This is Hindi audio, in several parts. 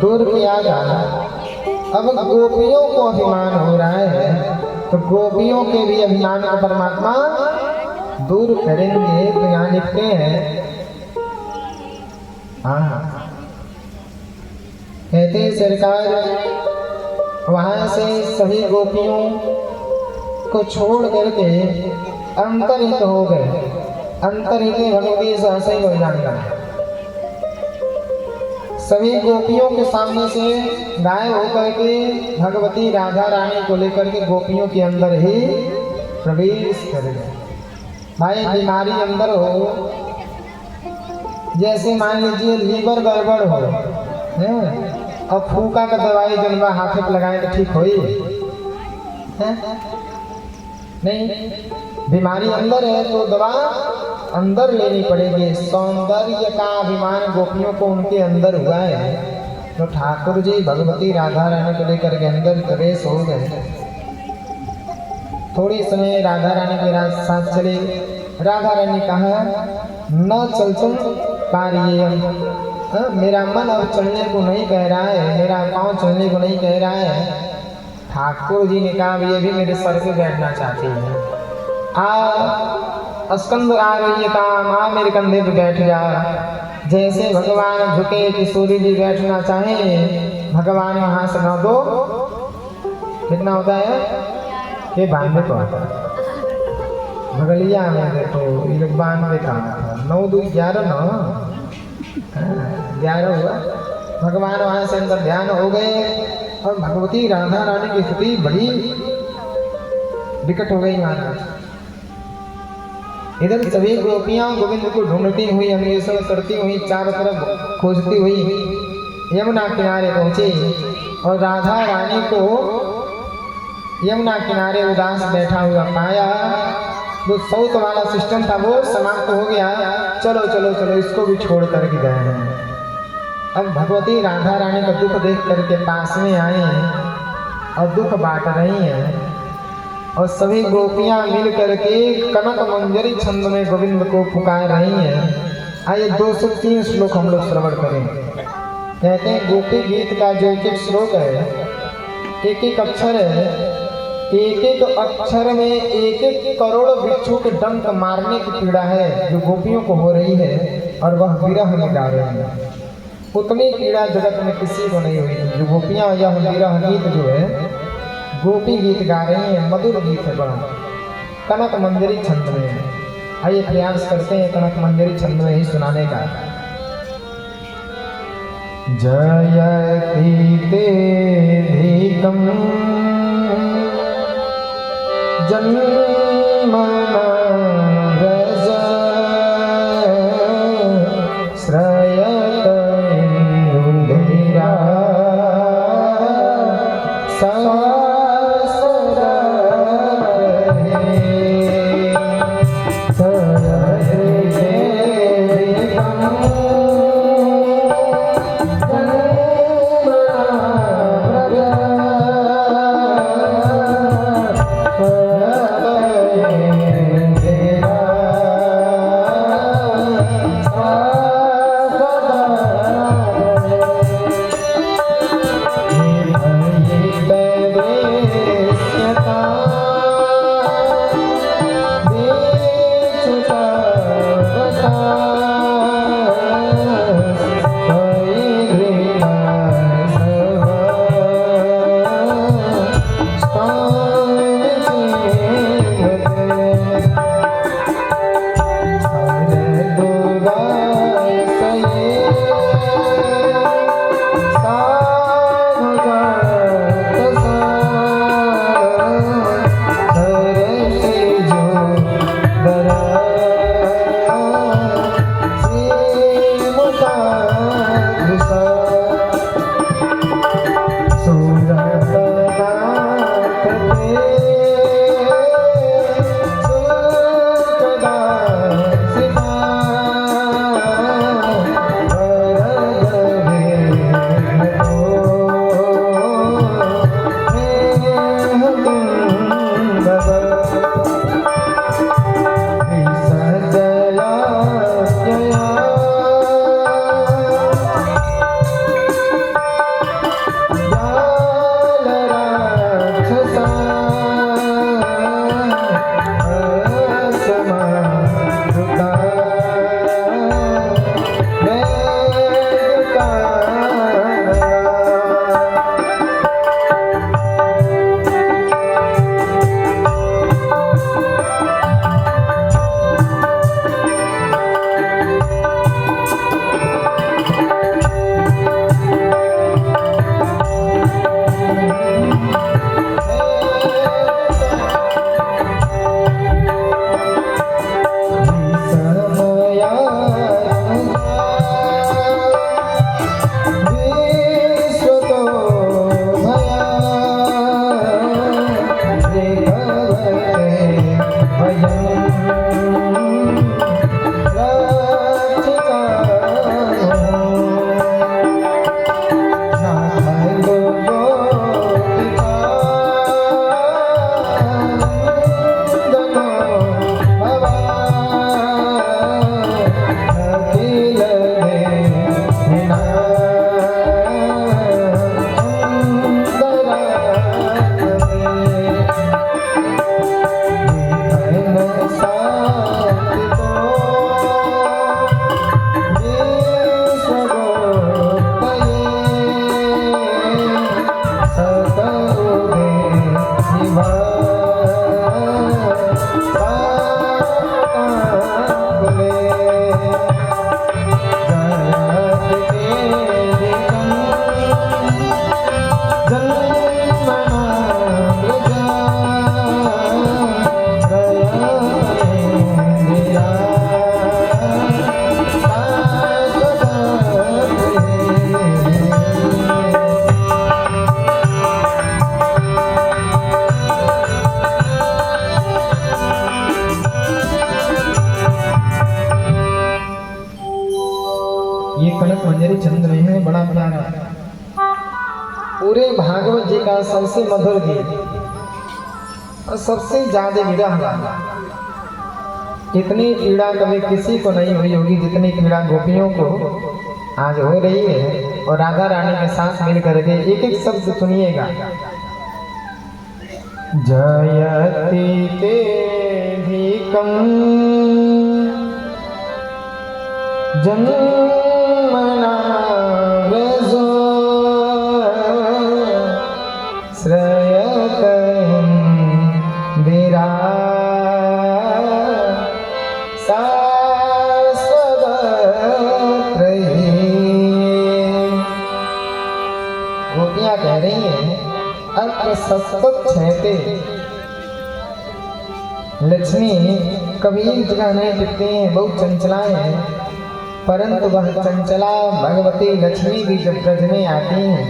दूर किया जाना। अब गोपियों को अभिमान हो रहा है, तो गोपियों के भी अभिमान को परमात्मा दूर करेंगे। तो यहाँ लिखते हैं, हाँ कहते हैं सरकार वहां से सभी गोपियों को छोड़ करके अंतर्हित हो गए। अंतर्हित भगवती सहसई हो जाएगा। सभी गोपियों के सामने से गायब होकर के भगवती राधा रानी को लेकर के गोपियों के अंदर ही प्रवेश कर गए। भाई बीमारी अंदर हो, जैसे मान लीजिए लीवर गड़बड़ हो और फूका का दवाई जनवा हाथ में लगाए तो ठीक होई है? नहीं, बीमारी अंदर है तो दवा अंदर लेनी पड़ेगी। सौंदर्य का अभिमान गोपियों को उनके अंदर हुआ है, तो ठाकुर जी भगवती राधा रानी को लेकर के अंदर प्रवेश हो गए। थोड़ी समय राधा रानी के साथ चले। राधा रानी कहा, न चल तुम पारिये, मेरा मन अब चलने को नहीं कह रहा है, मेरा पाँव चलने को नहीं कह रहा है। ठाकुर जी ने कहा, ये भी मेरे सर पे बैठना चाहती है। स्कंद आ रही है काम, आ मेरे कंधे पे बैठ जा। जैसे भगवान झुके कि सूर्य जी बैठना चाहे, भगवान वहां से 9-2 कितना होता है, ये 92 को आता है। भगलिया में देखो ये 92 का 9-2 11 ना 11 हुआ। भगवान वहां से अंदर ध्यान हो गए और भगवती राधा रानी की स्थिति बड़ी विकट हो गई महाराज। इधर सभी गोपियां गोविंद को ढूंढती हुई, अन्वेषण करती हुई, चारों तरफ खोजती हुई यमुना किनारे पहुंची और राधा रानी को यमुना किनारे उदास बैठा हुआ पाया। जो साउथ वाला सिस्टम था वो समाप्त हो गया। चलो चलो चलो इसको भी छोड़ करके गए हैं। अब भगवती राधा रानी का दुख देख करके पास में आई और दुख बांट रही हैं और सभी गोपियां मिल करके कनक मंजरी छंद में गोविंद को पुकार रही हैं। आइए 203 श्लोक हम लोग श्रवण करें। कहते हैं गोपी गीत का जो एक श्लोक है, एक एक अक्षर है, एक एक अक्षर में एक एक करोड़ बिच्छू के डंक मारने की पीड़ा है जो गोपियों को हो रही है और वह विरह में गा रहे हैं। उतनी पीड़ा जगत में किसी को नहीं हुई जो गोपियां यह विरह गीत जो है गोपी गीत गा रही हैं। मधुर गीत है बड़ा, कनक मंजरी छंद में है। आइए प्रयास करते हैं कनक मंजरी छंद में ही सुनाने का। जयति तेधिकं जन्मना व्रज श्रयत इंदुधीरा तेरा रहे हैं, बड़ा प्यारा पूरे भागवत जी का सबसे मधुर गीत और सबसे ज्यादा विरह वाला। इतनी पीड़ा कभी किसी को नहीं हुई होगी जितनी पीड़ा गोपियों को आज हो रही है। और राधा रानी के साथ मिल करके एक एक शब्द सुनिएगा। जयति ते धिकं जन्मना व्रजो श्रयतं विरा गोपियां कह रही हैं अल्प सतत छहते लक्ष्मी कभी एक जगह नहीं टिकती हैं, बहुत चंचलाएं हैं। परंतु वह चंचला भगवती लक्ष्मी भी जब ब्रज में आती हैं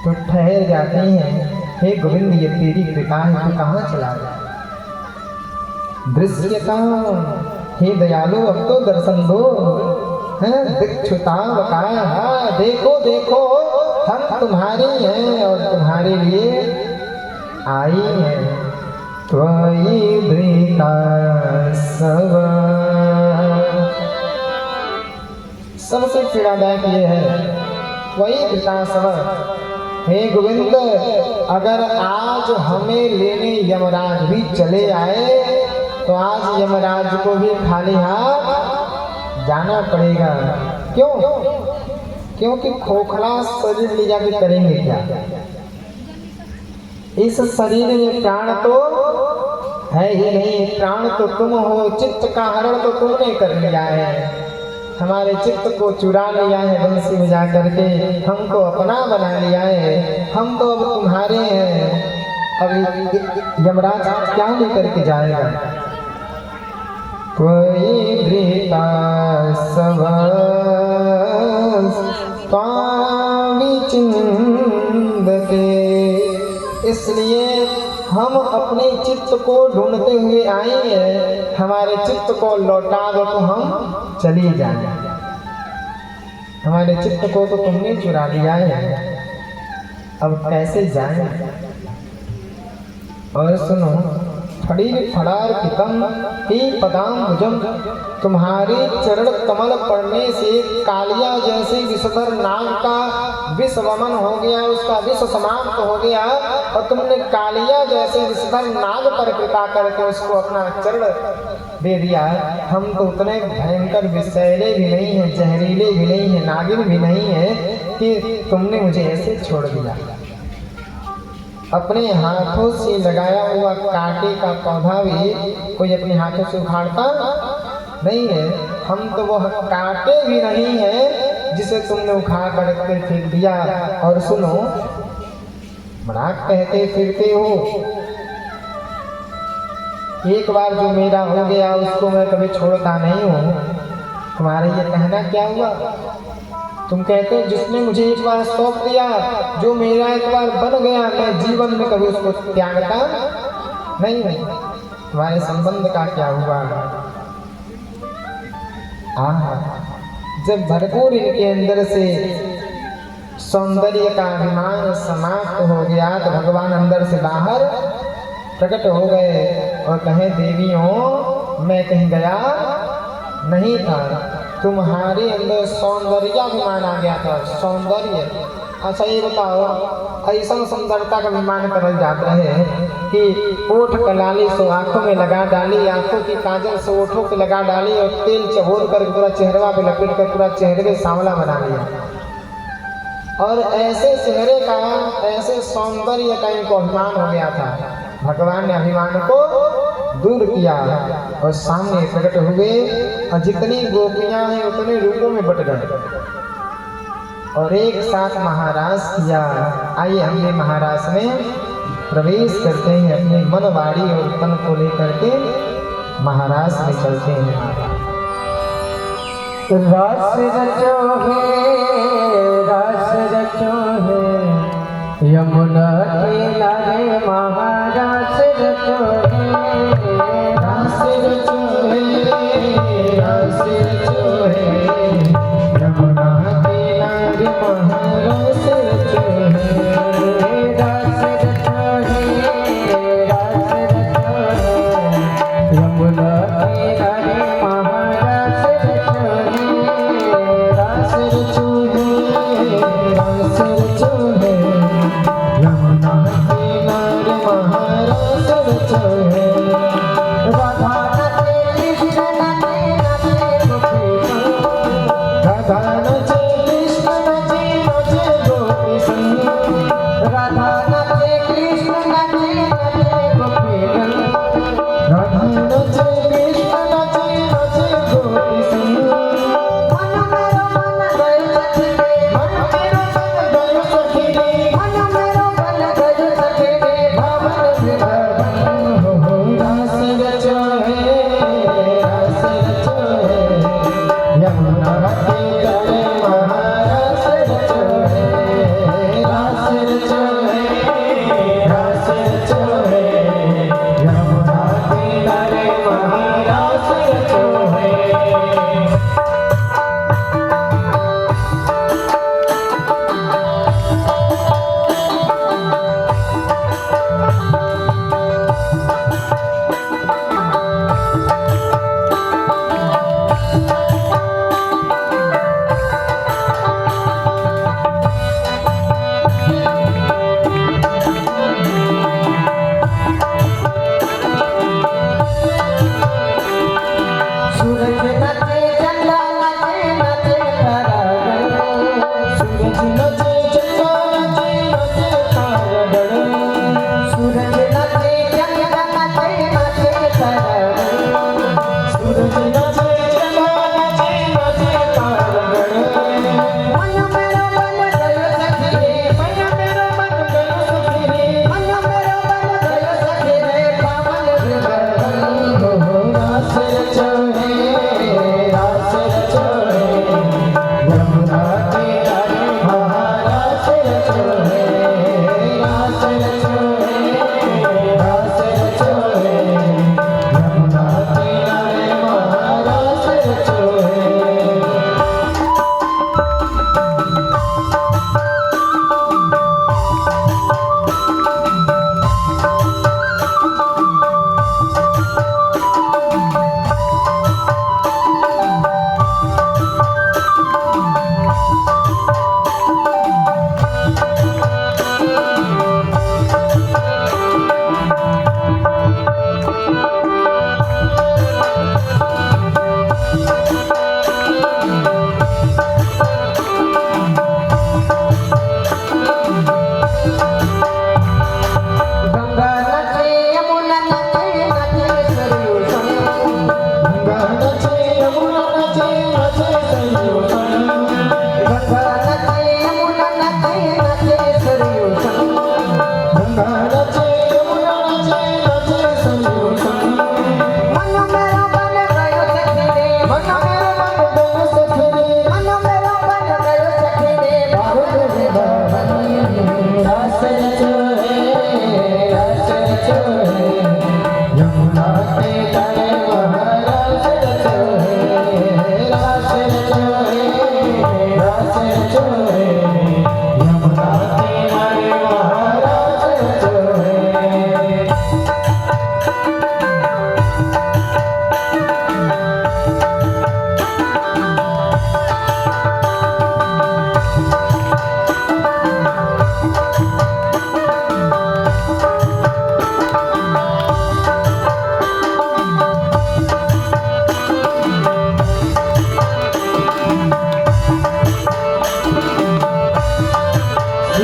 तो ठहर जाती हैं। हे गोविंद, ये तेरी कृपा है, तू कहाँ चला गया? दृश्य का हे दयालु, अब तो दर्शन दो। दीक्षुतावका, देखो देखो हम तुम्हारी हैं और तुम्हारे लिए आई हैं। त्वयि धृता सब, सबसे पीड़ादायक ये है त्वयि धृता सब। हे गोविंद, अगर आज हमें लेने यमराज भी चले आए तो आज यमराज को भी खाली हाथ जाना पड़ेगा। क्यों? क्योंकि खोखला शरीर ले जाके करेंगे क्या? इस शरीर में प्राण तो है ही नहीं, प्राण तो तुम हो, चित्त का हरण तो तुमने कर लिया है। हमारे चित्त को चुरा लिया है बंसी में जा करके, हमको अपना बना लिया है। हम तो अब तुम्हारे हैं। अब यमराज क्या लेकर के जाएगा? कोई धृता सब चिंदते, इसलिए हम अपने चित्त को ढूंढते हुए आए हैं। हमारे चित्त को लौटा दो तो हम चली जाएं। हमारे चित्त को तो तुमने चुरा लिया है, अब कैसे जाएं? और सुनो, फड़ी फड़ार पितम ही पदाम्बुजम, तुम्हारे चरण कमल पड़ने से कालिया जैसे विषधर नाग का विष वमन हो गया, उसका विष समाप्त हो गया। और तुमने कालिया जैसे विषधर नाग पर कृपा करके उसको अपना चरण दे दिया। हम तो उतने भयंकर विषैले भी नहीं हैं, जहरीले भी नहीं हैं, नागिन भी नहीं है कि तुमने मुझे ऐसे छोड़ दिया। अपने हाथों से लगाया हुआ कांटे का पौधा भी कोई अपने हाथों से उखाड़ता नहीं है। हम तो वह कांटे भी नहीं है जिसे तुमने उखाड़ करके फेंक दिया। और सुनो, बड़ा कहते फिरते हो, एक बार जो मेरा हो गया उसको मैं कभी छोड़ता नहीं हूँ। तुम्हारे ये कहना क्या हुआ? तुम कहते हो जिसने मुझे एक बार सौंप दिया, जो मेरा एक बार बन गया, मैं जीवन में कभी उसको त्यागता नहीं हूँ। तुम्हारे संबंध का क्या हुआ? जब भरपूर इनके अंदर से सौंदर्य का अभिमान समाप्त हो गया तो भगवान अंदर से बाहर प्रकट हो गए और कहे, देवियों मैं कहीं गया नहीं था, तुम्हारे अंदर सौंदर्याभिमान आ गया था। सौंदर्य, अच्छा ये बताओ, ऐसा सुंदरता का अभिमान करल जाता है कि ओठ कलाली सो आंखों में लगा डाली, आंखों की काजल से ओठों पे लगा डाली और तेल चबोर कर पूरा चेहरा पे लपेट कर पूरा चेहरे पे सांवला बना लिया। और ऐसे चेहरे का, ऐसे सौंदर्य का इनको अभिमान हो गया था। भगवान ने अभिमान को दूर किया और सामने प्रकट हुए और जितनी गोपियां हैं उतने रूपों में बट गए और एक साथ महाराज किया। आइए हम भी महाराज में प्रवेश करते हैं, अपने मन वाणी और तन को लेकर के महाराज में चलते हैं। रस रचो है यमुना किनारे महाराज रचो है, रस रचो है, रस रचो है यमुना किनारे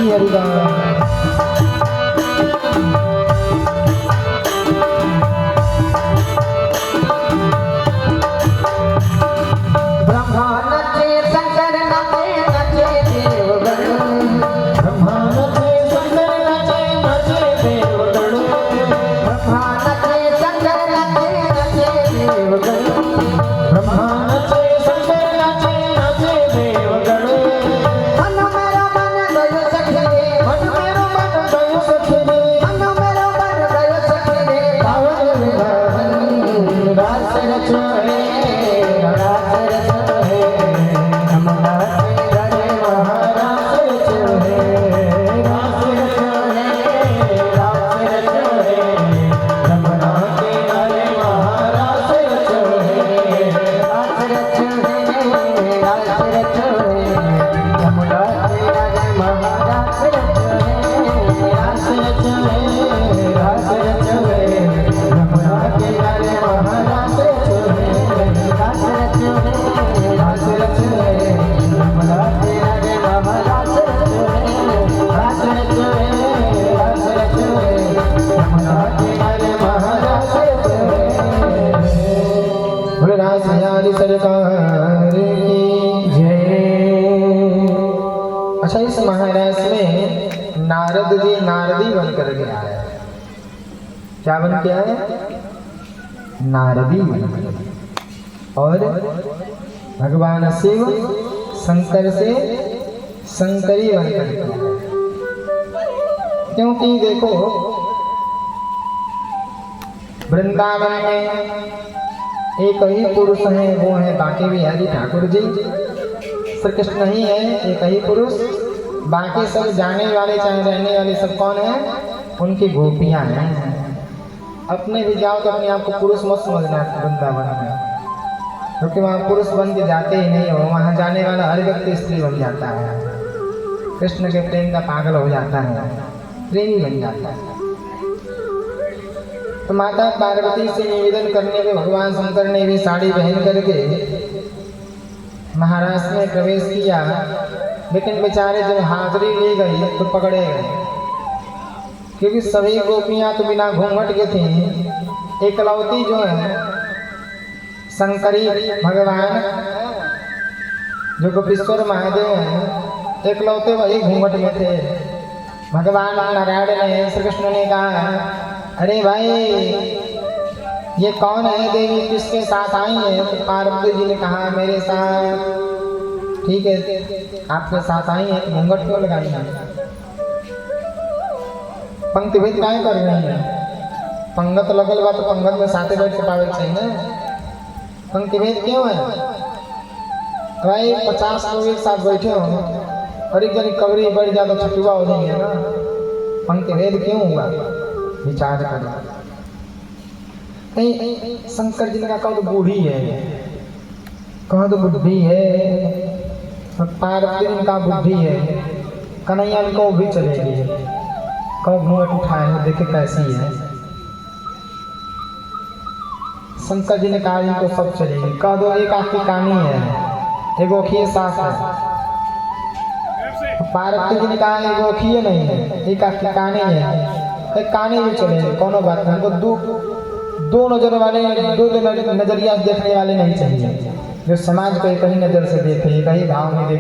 श्री हरिराम। ब्रह्मा नचे शंकर नचे नचे देवगण ब्रह्मा नचे शंकर नचे नचे देवगण ब्रह्मा नचे शंकर नचे नचे देवगण ब्रह्मा नचे शंकर नचे नचे देवगण मन मेरो मन गयो सखी रे मन मेरो मन गयो सखी रे मन मेरो मन गयो सखी रे पावन विधान रास रचोहे रास रचोहे यमुना किनारे महारास रचोहे रास रचोहे रास रचोहे यमुना किनारे महारास रचोहे रास रचोहे रास रचोहे यमुना किनारे महारास रचोहे रास रचोहे रास रचोहे यमुना किनारे महारास रचोहे रास रचोहे रास रचोहे यमुना किनारे महारास रचोहे रास रचोहे रास रचोहे यमुना किनारे महारास रचोहे। बोलो रास हजारी सरकार की जय। अच्छा, इस महाराष्ट्र में नारद जी नारदी बन कर के आए। क्या बन के आए? नारदी बन के। और भगवान शिव शंकर से शंकरी बन कर के आए। क्योंकि देखो, वृंदावन में एक ही पुरुष है, वो है बांके बिहारी ठाकुर जी। श्री कृष्ण ही है एक ही पुरुष। बाकी सब जाने वाले चाहे रहने वाले सब कौन है? उनकी गोपियां हैं। अपने भी जाओ तो अपने आप को पुरुष मत समझना वृंदावन में, क्योंकि वहाँ पुरुष बन के जाते ही नहीं हो। वहाँ जाने वाला हर व्यक्ति स्त्री बन जाता है, कृष्ण के प्रेम का पागल हो जाता है, प्रेमी बन जाता है। तो माता पार्वती से निवेदन करने पे भगवान शंकर ने भी साड़ी पहन करके महाराष्ट्र में प्रवेश किया। लेकिन बेचारे जब हाजिरी ली गई तो पकड़े गए, क्योंकि सभी गोपियां तो बिना घूंघट के थी। एकलौती जो है शंकरी भगवान जो गोपीश्वर महादेव हैं, एकलौते वही घूंघट में थे। भगवान नारायण ने श्री कृष्ण ने कहा, अरे भाई ये कौन है देवी, किसके साथ आई है? तो पार्वती जी ने कहा, मेरे साथ। ठीक है, आपके साथ आई है, तो घूंघट क्यों लगाई है? पंक्ति भेद क्या कर रही है? पंगत लगल बा तो पंगत में साथे बैठ के पावे चाहिए ना। पंक्ति भेद क्यों है? भाई 50 लोग एक साथ बैठे हो और एक जन कवरी बढ़ जाए तो छटुआ हो जाएंगे ना। पंक्ति भेद क्यों हुआ? विचार करो। शंकर जी ने कहा, कहो तो बूढ़ी है, कहो तो बुद्धि है। पार्वती ने कहा बुद्धि है। कन्हैया ने कहा भी चलेगी, कहो घूंघट उठाए हो देखे कैसी है। शंकर जी ने कहा इनको सब चलेगी। कह दो एक आँख की कानी है, एक ओखिए साफ है। पार्वती जी ने कहा एक ओखिए नहीं है, एक आँख की कानी है, एक कानी भी चलेगी, कोनो बात नहीं। हमको दो नजर वाले, दो नजरिया देखने वाले नहीं चाहिए, जो समाज को एक ही नजर से देखे, एक ही भाव में देखे।